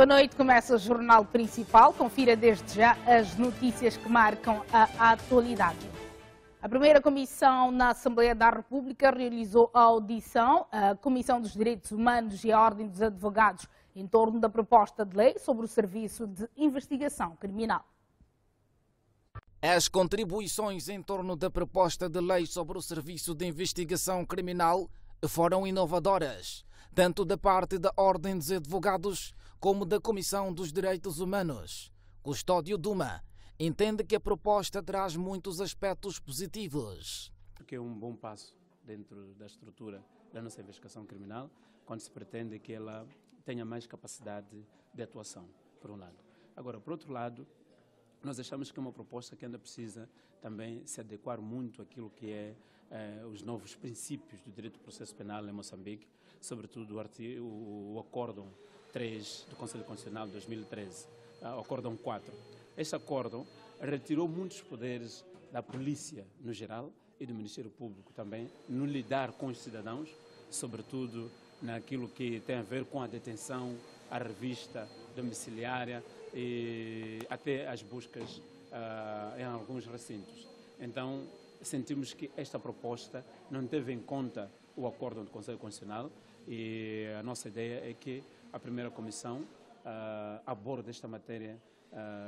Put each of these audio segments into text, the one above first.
Boa noite, começa o Jornal Principal. Confira desde já as notícias que marcam a atualidade. A primeira comissão na Assembleia da República realizou a audição, a Comissão dos Direitos Humanos e a Ordem dos Advogados, em torno da proposta de lei sobre o Serviço de Investigação Criminal. As contribuições em torno da proposta de lei sobre o Serviço de Investigação Criminal foram inovadoras, tanto da parte da Ordem dos Advogados como da Comissão dos Direitos Humanos. Custódio Duma entende que a proposta traz muitos aspectos positivos. Porque é um bom passo dentro da estrutura da nossa investigação criminal, quando se pretende que ela tenha mais capacidade de atuação, por um lado. Agora, por outro lado, nós achamos que é uma proposta que ainda precisa também se adequar muito àquilo que é os novos princípios do direito do processo penal em Moçambique, sobretudo o Acórdão 3 do Conselho Constitucional de 2013, o Acórdão 4. Este acórdão retirou muitos poderes da polícia no geral e do Ministério Público também no lidar com os cidadãos, sobretudo naquilo que tem a ver com a detenção, a revista domiciliária e até as buscas em alguns recintos. Então, sentimos que esta proposta não teve em conta o acórdão do Conselho Constitucional e a nossa ideia é que a primeira comissão aborde esta matéria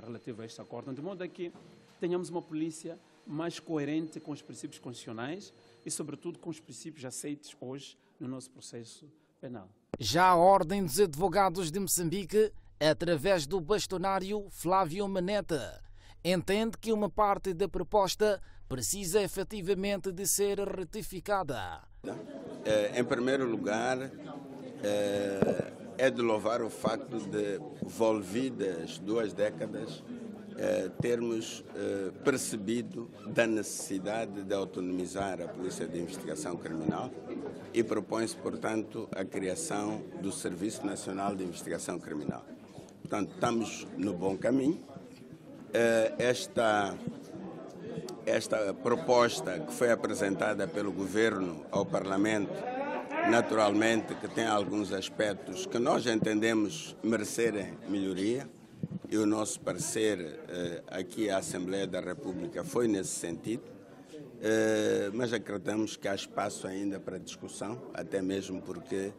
relativa a este acórdão, de modo a que tenhamos uma polícia mais coerente com os princípios constitucionais e, sobretudo, com os princípios aceitos hoje no nosso processo penal. Já a Ordem dos Advogados de Moçambique, através do bastonário Flávio Maneta, entende que uma parte da proposta precisa efetivamente de ser retificada. Em primeiro lugar, é de louvar o facto de, envolvidas 2 décadas, termos percebido da necessidade de autonomizar a Polícia de Investigação Criminal e propõe-se, portanto, a criação do Serviço Nacional de Investigação Criminal. Portanto, estamos no bom caminho. Esta proposta que foi apresentada pelo Governo ao Parlamento, naturalmente que tem alguns aspectos que nós entendemos merecerem melhoria, e o nosso parecer aqui à Assembleia da República foi nesse sentido, mas acreditamos que há espaço ainda para discussão, até mesmo porque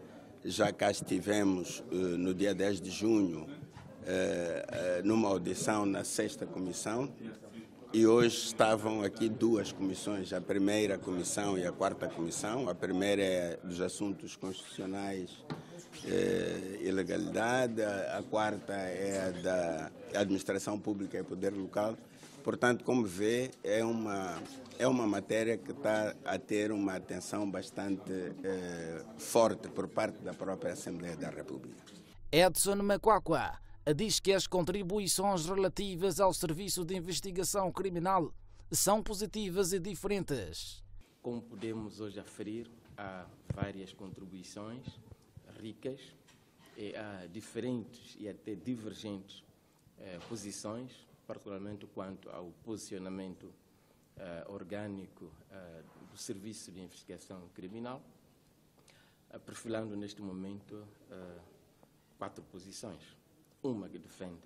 já cá estivemos no dia 10 de junho numa audição na 6ª Comissão e hoje estavam aqui 2 comissões, a primeira comissão e a 4ª Comissão. A primeira é dos assuntos constitucionais e legalidade, a 4ª é da administração pública e poder local. Portanto, como vê, é uma matéria que está a ter uma atenção bastante forte por parte da própria Assembleia da República. Edson Macuacua diz que as contribuições relativas ao Serviço de Investigação Criminal são positivas e diferentes. Como podemos hoje aferir, há várias contribuições ricas e há diferentes e até divergentes posições, particularmente quanto ao posicionamento orgânico do Serviço de Investigação Criminal, perfilando neste momento 4 posições. Uma que defende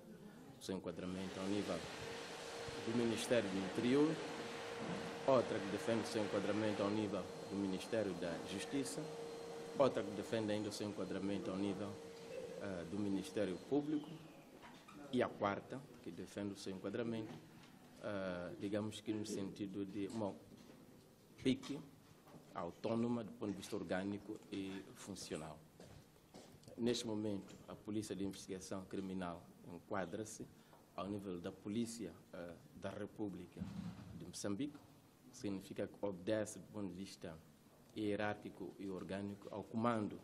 o seu enquadramento ao nível do Ministério do Interior, outra que defende o seu enquadramento ao nível do Ministério da Justiça, outra que defende ainda o seu enquadramento ao nível do Ministério Público e a 4ª que defende o seu enquadramento, digamos que no sentido de uma PIC autónoma do ponto de vista orgânico e funcional. Neste momento, a Polícia de Investigação Criminal enquadra-se ao nível da Polícia da República de Moçambique, significa que obedece, do ponto de vista hierárquico e orgânico, ao comando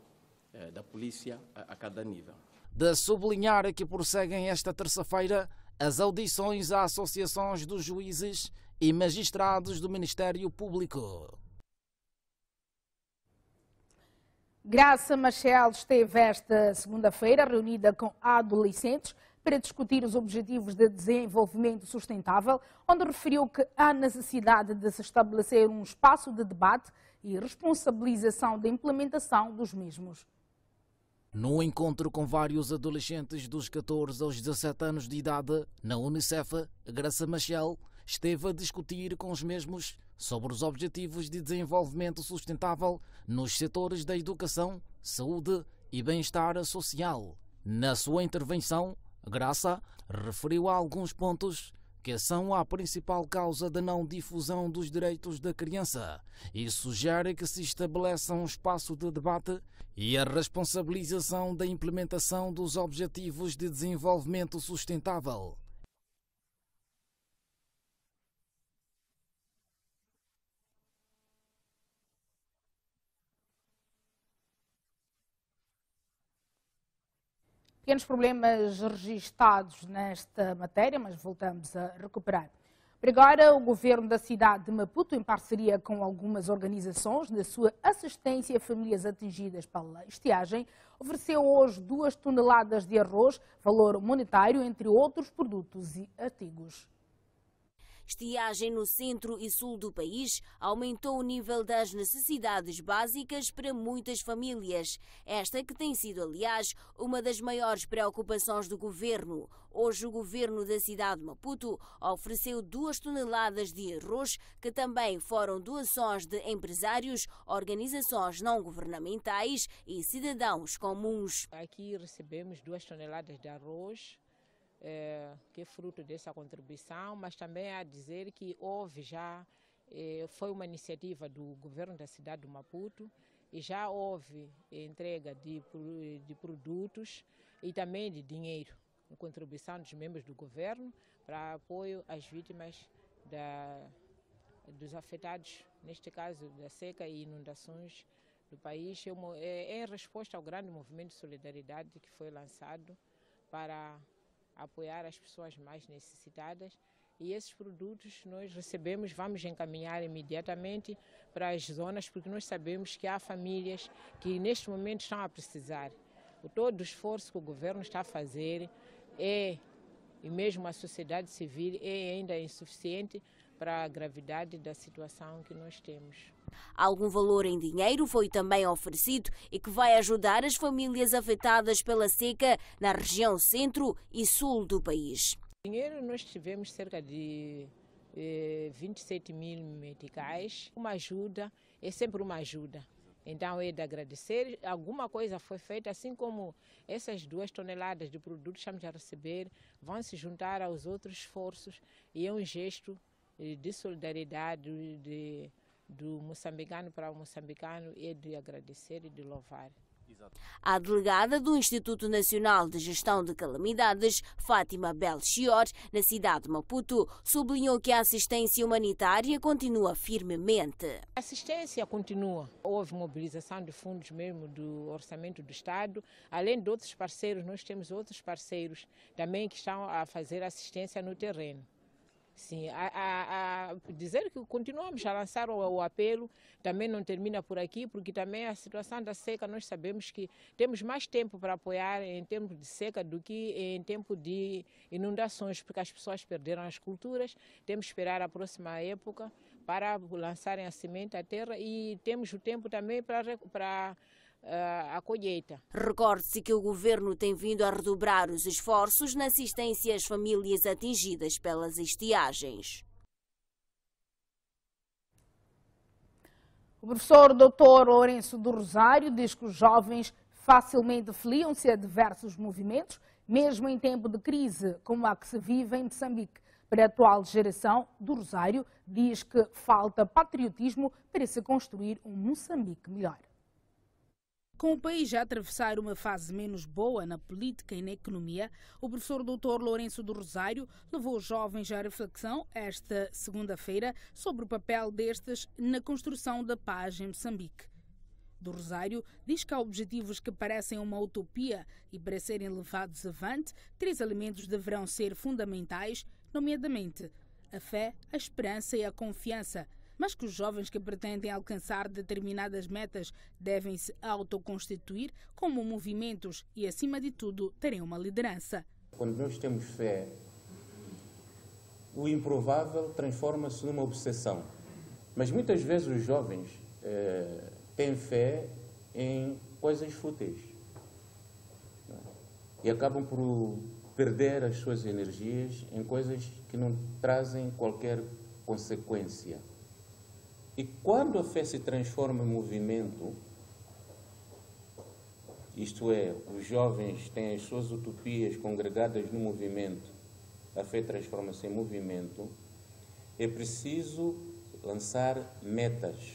da Polícia a cada nível. De sublinhar que prosseguem esta terça-feira as audições a associações dos juízes e magistrados do Ministério Público. Graça Machel esteve esta segunda-feira reunida com adolescentes para discutir os Objetivos de Desenvolvimento Sustentável, onde referiu que há necessidade de se estabelecer um espaço de debate e responsabilização da implementação dos mesmos. No encontro com vários adolescentes dos 14 aos 17 anos de idade, na Unicef, Graça Machel esteve a discutir com os mesmos sobre os objetivos de desenvolvimento sustentável nos setores da educação, saúde e bem-estar social. Na sua intervenção, Graça referiu a alguns pontos que são a principal causa da não difusão dos direitos da criança e sugere que se estabeleça um espaço de debate e a responsabilização da implementação dos Objetivos de Desenvolvimento Sustentável. Pequenos problemas registados nesta matéria, mas voltamos a recuperar. Por agora, o governo da cidade de Maputo, em parceria com algumas organizações na sua assistência a famílias atingidas pela estiagem, ofereceu hoje 2 toneladas de arroz, valor monetário, entre outros produtos e artigos. Estiagem no centro e sul do país aumentou o nível das necessidades básicas para muitas famílias. Esta que tem sido, aliás, uma das maiores preocupações do governo. Hoje o governo da cidade de Maputo ofereceu 2 toneladas de arroz, que também foram doações de empresários, organizações não governamentais e cidadãos comuns. Aqui recebemos 2 toneladas de arroz, que é fruto dessa contribuição, mas também há a dizer que houve já, foi uma iniciativa do governo da cidade de Maputo e já houve entrega de produtos e também de dinheiro, com contribuição dos membros do governo para apoio às vítimas dos afetados, neste caso da seca e inundações do país, em resposta ao grande movimento de solidariedade que foi lançado para apoiar as pessoas mais necessitadas, e esses produtos nós recebemos, vamos encaminhar imediatamente para as zonas, porque nós sabemos que há famílias que neste momento estão a precisar. Todo o esforço que o governo está a fazer e mesmo a sociedade civil é ainda insuficiente para a gravidade da situação que nós temos. Algum valor em dinheiro foi também oferecido e que vai ajudar as famílias afetadas pela seca na região centro e sul do país. Dinheiro nós tivemos cerca de 27 mil meticais. Uma ajuda é sempre uma ajuda. Então é de agradecer. Alguma coisa foi feita, assim como essas 2 toneladas de produtos que estamos a receber vão se juntar aos outros esforços e é um gesto de solidariedade do moçambicano para o moçambicano, é de agradecer e de louvar. A delegada do Instituto Nacional de Gestão de Calamidades, Fátima Belchior, na cidade de Maputo, sublinhou que a assistência humanitária continua firmemente. A assistência continua. Houve mobilização de fundos mesmo do Orçamento do Estado. Além de outros parceiros, nós temos outros parceiros também que estão a fazer assistência no terreno. Sim, a dizer que continuamos a lançar o apelo, também não termina por aqui, porque também a situação da seca, nós sabemos que temos mais tempo para apoiar em tempo de seca do que em tempo de inundações, porque as pessoas perderam as culturas, temos que esperar a próxima época para lançarem a semente à terra e temos o tempo também para a colheita. Recorde-se que o governo tem vindo a redobrar os esforços na assistência às famílias atingidas pelas estiagens. O professor Dr. Lourenço do Rosário diz que os jovens facilmente filiam-se a diversos movimentos, mesmo em tempo de crise como a que se vive em Moçambique. Para a atual geração do Rosário, diz que falta patriotismo para se construir um Moçambique melhor. Com o país a atravessar uma fase menos boa na política e na economia, o professor Dr. Lourenço do Rosário levou os jovens à reflexão esta segunda-feira sobre o papel destes na construção da paz em Moçambique. Do Rosário diz que há objetivos que parecem uma utopia e para serem levados avante, 3 elementos deverão ser fundamentais, nomeadamente a fé, a esperança e a confiança, mas que os jovens que pretendem alcançar determinadas metas devem se autoconstituir como movimentos e, acima de tudo, terem uma liderança. Quando nós temos fé, o improvável transforma-se numa obsessão. Mas muitas vezes os jovens têm fé em coisas fúteis. e acabam por perder as suas energias em coisas que não trazem qualquer consequência. E quando a fé se transforma em movimento, isto é, os jovens têm as suas utopias congregadas no movimento, a fé transforma-se em movimento, é preciso lançar metas.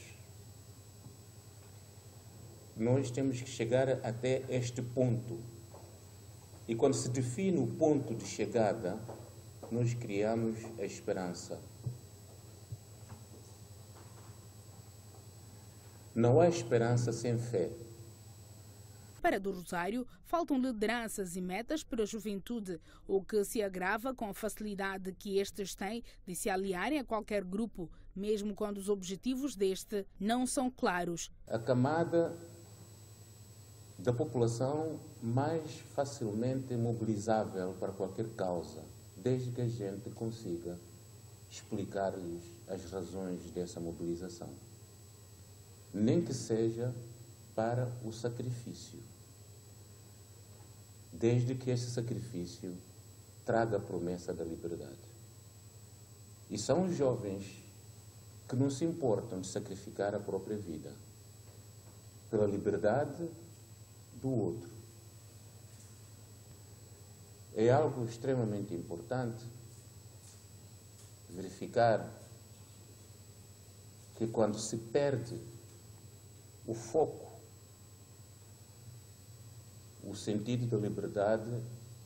Nós temos que chegar até este ponto. E quando se define o ponto de chegada, nós criamos a esperança. Não há esperança sem fé. Para do Rosário, faltam lideranças e metas para a juventude, o que se agrava com a facilidade que estes têm de se aliarem a qualquer grupo, mesmo quando os objetivos deste não são claros. A camada da população mais facilmente mobilizável para qualquer causa, desde que a gente consiga explicar-lhes as razões dessa mobilização. Nem que seja para o sacrifício, desde que esse sacrifício traga a promessa da liberdade. E são os jovens que não se importam de sacrificar a própria vida pela liberdade do outro. É algo extremamente importante verificar que quando se perde o foco, o sentido da liberdade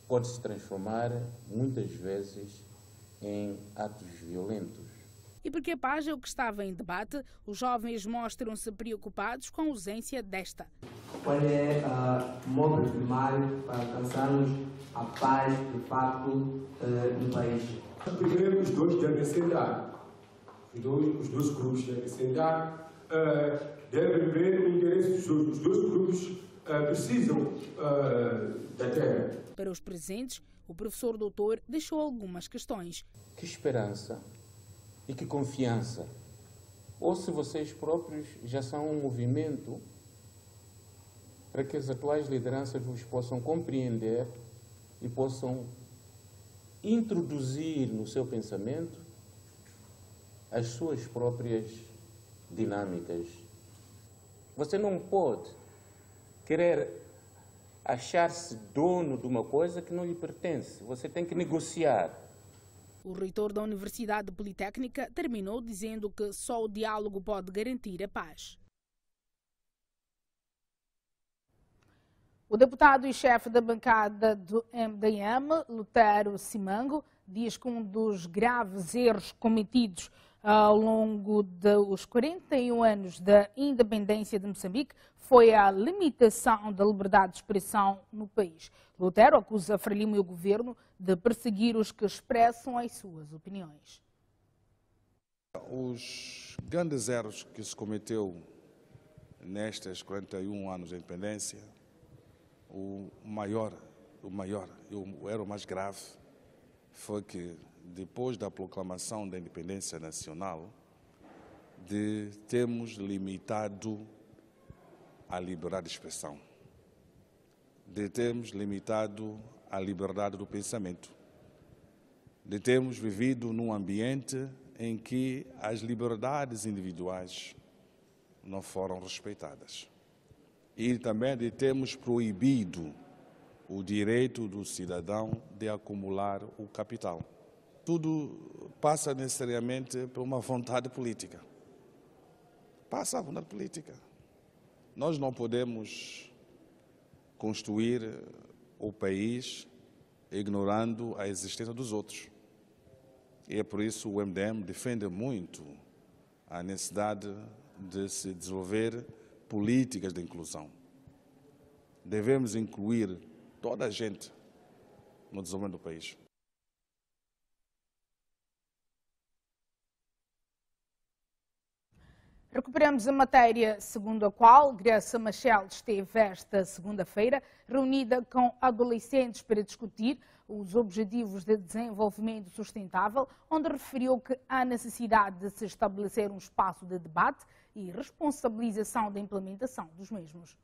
pode se transformar, muitas vezes, em atos violentos. E porque a paz é o que estava em debate, os jovens mostram-se preocupados com a ausência desta. Qual é o modo primário para alcançarmos a paz, de facto, no país? Primeiro, os dois devem sentar. Os dois grupos devem sentar. Deve haver o interesse dos dois. Os dois grupos precisam da terra. Para os presentes, o professor doutor deixou algumas questões. Que esperança e que confiança. Ou se vocês próprios já são um movimento para que as atuais lideranças vos possam compreender e possam introduzir no seu pensamento as suas próprias dinâmicas. Você não pode querer achar-se dono de uma coisa que não lhe pertence. Você tem que negociar. O reitor da Universidade Politécnica terminou dizendo que só o diálogo pode garantir a paz. O deputado e chefe da bancada do MDM, Lutero Simango, diz que um dos graves erros cometidos ao longo dos 41 anos da independência de Moçambique foi a limitação da liberdade de expressão no país. Lutero acusa Frelimo e o governo de perseguir os que expressam as suas opiniões. Os grandes erros que se cometeu nestes 41 anos de independência, o erro mais grave foi que, depois da proclamação da independência nacional, de termos limitado a liberdade de expressão, de termos limitado a liberdade do pensamento, de termos vivido num ambiente em que as liberdades individuais não foram respeitadas. E também de termos proibido o direito do cidadão de acumular o capital. Tudo passa necessariamente por uma vontade política. Passa a vontade política. Nós não podemos construir o país ignorando a existência dos outros. E é por isso o MDM defende muito a necessidade de se desenvolver políticas de inclusão. Devemos incluir toda a gente no desenvolvimento do país. Recuperamos a matéria segundo a qual Graça Machel esteve esta segunda-feira reunida com adolescentes para discutir os Objetivos de Desenvolvimento Sustentável, onde referiu que há necessidade de se estabelecer um espaço de debate e responsabilização da implementação dos mesmos.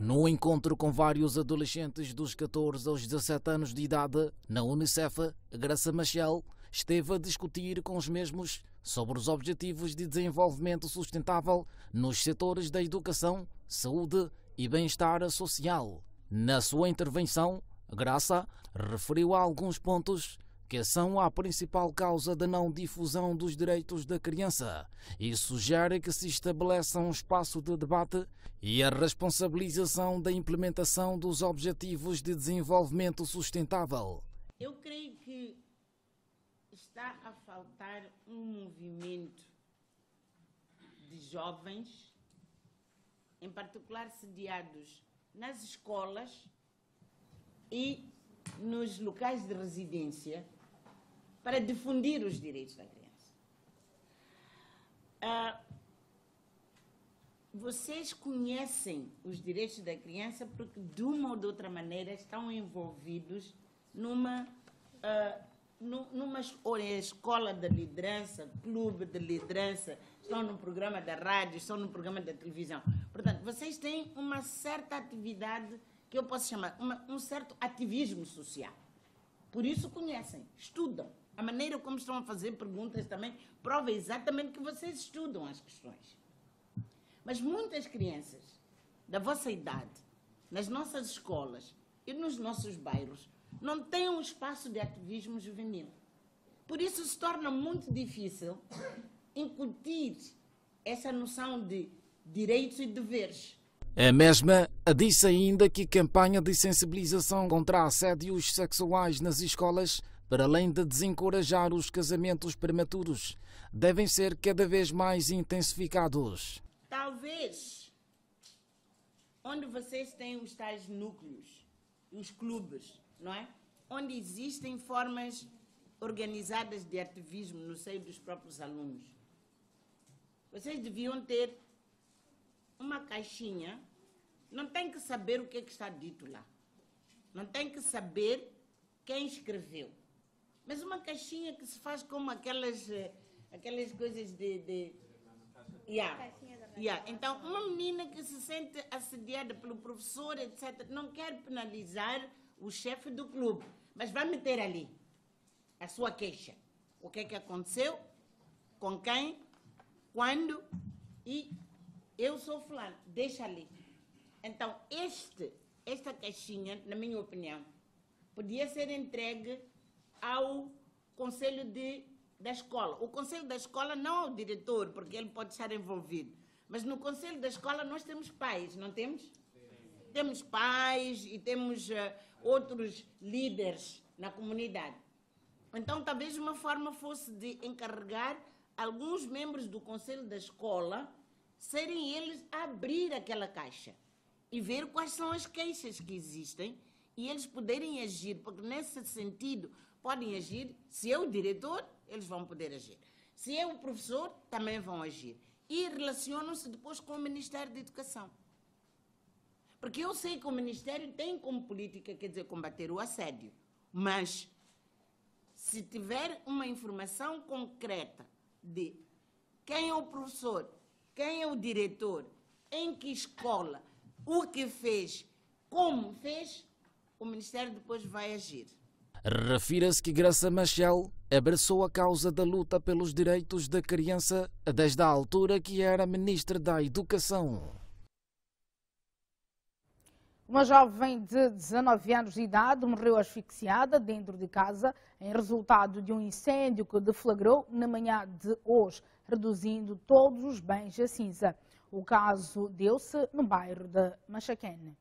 No encontro com vários adolescentes dos 14 aos 17 anos de idade, na Unicef, Graça Machel esteve a discutir com os mesmos sobre os objetivos de desenvolvimento sustentável nos setores da educação, saúde e bem-estar social. Na sua intervenção, Graça referiu a alguns pontos que são a principal causa da não difusão dos direitos da criança e sugere que se estabeleça um espaço de debate e a responsabilização da implementação dos Objetivos de Desenvolvimento Sustentável. Eu creio que está a faltar um movimento de jovens, em particular sediados nas escolas e nos locais de residência, para difundir os direitos da criança. Vocês conhecem os direitos da criança porque, de uma ou de outra maneira, estão envolvidos numa escola de liderança, clube de liderança, estão no programa da rádio, estão no programa da televisão. Portanto, vocês têm uma certa atividade que eu posso chamar um certo ativismo social. Por isso conhecem, estudam. A maneira como estão a fazer perguntas também prova exatamente que vocês estudam as questões. Mas muitas crianças da vossa idade, nas nossas escolas e nos nossos bairros, não têm um espaço de ativismo juvenil. Por isso se torna muito difícil incutir essa noção de direitos e deveres. A mesma disse ainda que a campanha de sensibilização contra assédios sexuais nas escolas, para além de desencorajar os casamentos prematuros, devem ser cada vez mais intensificados. Talvez, onde vocês têm os tais núcleos, os clubes, não é? Onde existem formas organizadas de ativismo no seio dos próprios alunos, vocês deviam ter uma caixinha, não tem que saber o que está dito lá, não tem que saber quem escreveu, mas uma caixinha que se faz como aquelas coisas Então, uma menina que se sente assediada pelo professor, etc., não quer penalizar o chefe do clube, mas vai meter ali a sua queixa. O que é que aconteceu, com quem, quando, e eu sou fulano, deixa ali. Então, esta caixinha, na minha opinião, podia ser entregue ao Conselho da Escola. O Conselho da Escola não ao diretor, porque ele pode estar envolvido. Mas no Conselho da Escola nós temos pais, não temos? Sim. Temos pais e temos outros líderes na comunidade. Então, talvez uma forma fosse de encarregar alguns membros do Conselho da Escola serem eles a abrir aquela caixa e ver quais são as queixas que existem e eles poderem agir, porque nesse sentido podem agir. Se é o diretor, eles vão poder agir. Se é o professor, também vão agir. E relacionam-se depois com o Ministério da Educação. Porque eu sei que o Ministério tem como política, quer dizer, combater o assédio, mas se tiver uma informação concreta de quem é o professor, quem é o diretor, em que escola, o que fez, como fez, o Ministério depois vai agir. Refira-se que Graça Machel abraçou a causa da luta pelos direitos da criança desde a altura que era Ministra da Educação. Uma jovem de 19 anos de idade morreu asfixiada dentro de casa em resultado de um incêndio que deflagrou na manhã de hoje, reduzindo todos os bens a cinza. O caso deu-se no bairro de Machaquene.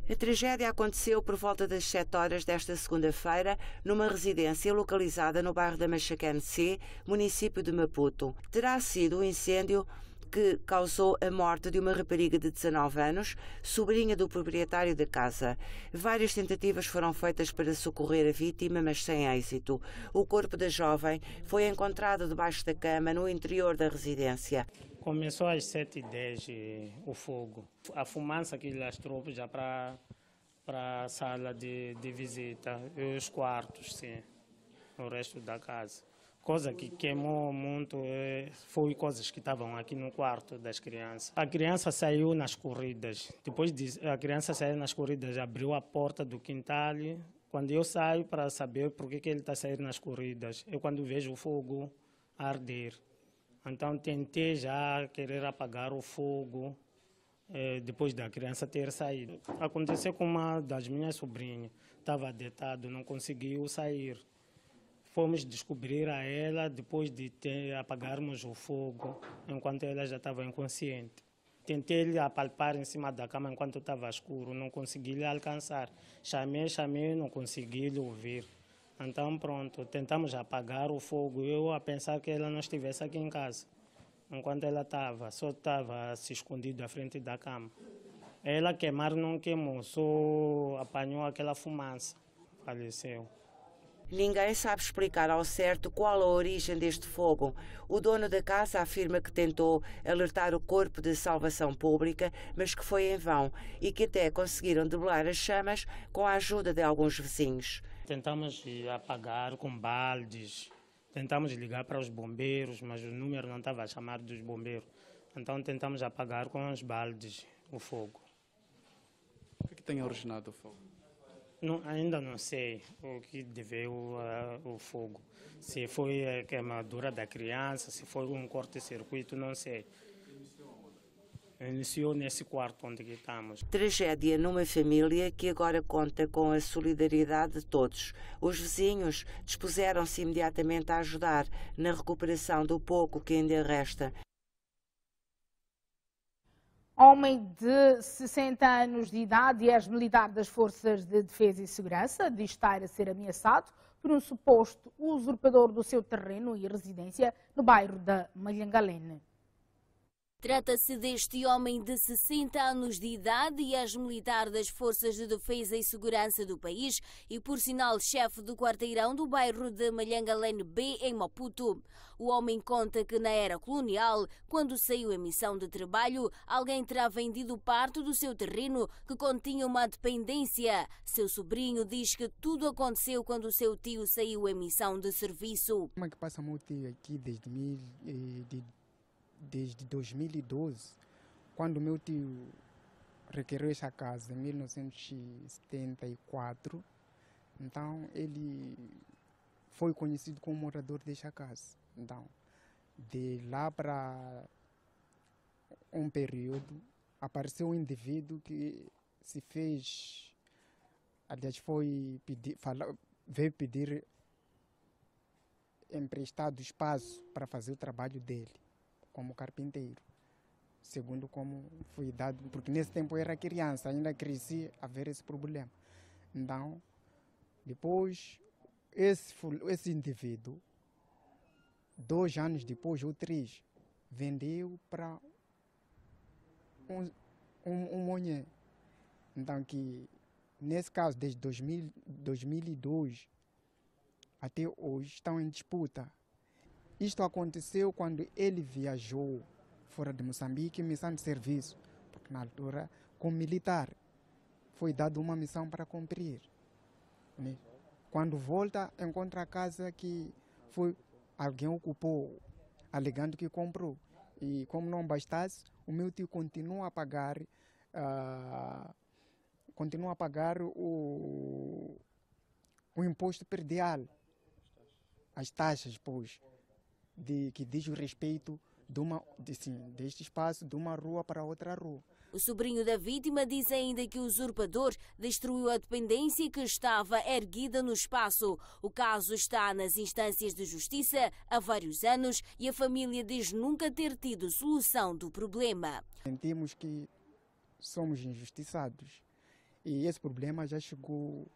A tragédia aconteceu por volta das 7 horas desta segunda-feira numa residência localizada no bairro da Machaquene C, município de Maputo. Terá sido um incêndio que causou a morte de uma rapariga de 19 anos, sobrinha do proprietário da casa. Várias tentativas foram feitas para socorrer a vítima, mas sem êxito. O corpo da jovem foi encontrado debaixo da cama no interior da residência. Começou às 7h10 o fogo. A fumaça que lastrou já para a sala de visita e os quartos, sim, no resto da casa. Coisa que queimou muito foi coisas que estavam aqui no quarto das crianças. A criança saiu nas corridas. Depois a criança saiu nas corridas, abriu a porta do quintal. Quando eu saio para saber por que ele está saindo nas corridas, eu quando vejo o fogo arder. Então tentei já querer apagar o fogo depois da criança ter saído. Aconteceu com uma das minhas sobrinhas. Estava deitado, não conseguiu sair. Fomos descobrir a ela depois de apagarmos o fogo, enquanto ela já estava inconsciente. Tentei lhe apalpar em cima da cama enquanto estava escuro, não consegui lhe alcançar. Chamei, não consegui lhe ouvir. Então pronto, tentamos apagar o fogo, eu a pensar que ela não estivesse aqui em casa. Enquanto ela só estava se escondido à frente da cama. Ela queimar não queimou, só apanhou aquela fumaça, faleceu. Ninguém sabe explicar ao certo qual a origem deste fogo. O dono da casa afirma que tentou alertar o Corpo de Salvação Pública, mas que foi em vão e que até conseguiram debelar as chamas com a ajuda de alguns vizinhos. Tentamos apagar com baldes, tentamos ligar para os bombeiros, mas o número não estava a chamar dos bombeiros. Então tentamos apagar com os baldes o fogo. O que tem originado o fogo? Ainda não sei o que deveu o fogo. Se foi a queimadura da criança, se foi um corte-circuito, não sei. Iniciou nesse quarto onde estamos. Tragédia numa família que agora conta com a solidariedade de todos. Os vizinhos dispuseram-se imediatamente a ajudar na recuperação do pouco que ainda resta. Homem de 60 anos de idade e ex-militar das Forças de Defesa e Segurança diz estar a ser ameaçado por um suposto usurpador do seu terreno e residência no bairro da Malhangalene. Trata-se deste homem de 60 anos de idade e ex-militar das Forças de Defesa e Segurança do país e, por sinal, chefe do quarteirão do bairro de Malhangalene B, em Maputo. O homem conta que, na era colonial, quando saiu em missão de trabalho, alguém terá vendido parte do seu terreno que continha uma dependência. Seu sobrinho diz que tudo aconteceu quando o seu tio saiu em missão de serviço. Como é que passa meu tio aqui desde 2012, quando meu tio requereu essa casa em 1974, então ele foi conhecido como morador desta casa. Então, de lá para um período, apareceu um indivíduo que se fez, aliás, veio pedir emprestado espaço para fazer o trabalho dele como carpinteiro, segundo como foi dado, porque nesse tempo eu era criança, ainda cresci a ver esse problema. Então, depois, esse indivíduo, 2 anos depois, ou 3, vendeu para um monhe. Então, que nesse caso, desde 2002 até hoje, estão em disputa. Isto aconteceu quando ele viajou fora de Moçambique em missão de serviço, porque na altura, como militar, foi dado uma missão para cumprir. Né? Quando volta, encontra a casa que alguém ocupou, alegando que comprou. E como não bastasse, o meu tio continua a pagar o imposto predial, as taxas, pois, que diz o respeito deste espaço de uma rua para outra rua. O sobrinho da vítima diz ainda que o usurpador destruiu a dependência que estava erguida no espaço. O caso está nas instâncias de justiça há vários anos e a família diz nunca ter tido solução do problema. Sentimos que somos injustiçados e esse problema já chegou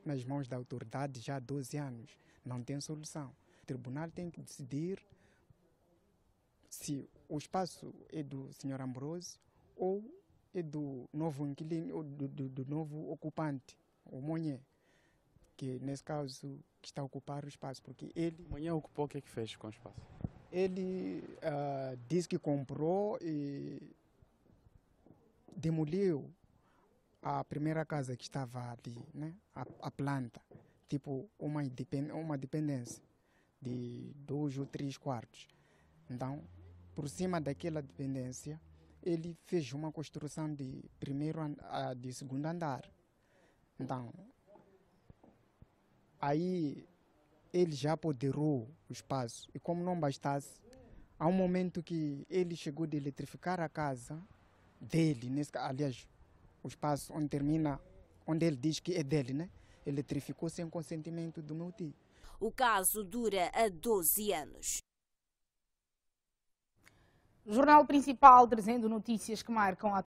nas mãos da autoridade já há 12 anos. Não tem solução. O tribunal tem que decidir se o espaço é do Sr. Ambrosio ou é do novo inquilino, ou do novo ocupante, o Monhe, que nesse caso está a ocupar o espaço, porque ele... O Monhe ocupou, o que é que fez com o espaço? Ele disse que comprou e demoliu a primeira casa que estava ali, né? A planta, tipo uma dependência. de 2 ou 3 quartos. Então, por cima daquela dependência, ele fez uma construção de de segundo andar. Então, aí ele já apoderou o espaço. E como não bastasse, há um momento que ele chegou de eletrificar a casa dele, aliás, o espaço onde termina, onde ele diz que é dele, né? Eletrificou sem consentimento do meu tio. O caso dura há 12 anos. Jornal Principal trazendo notícias que marcam a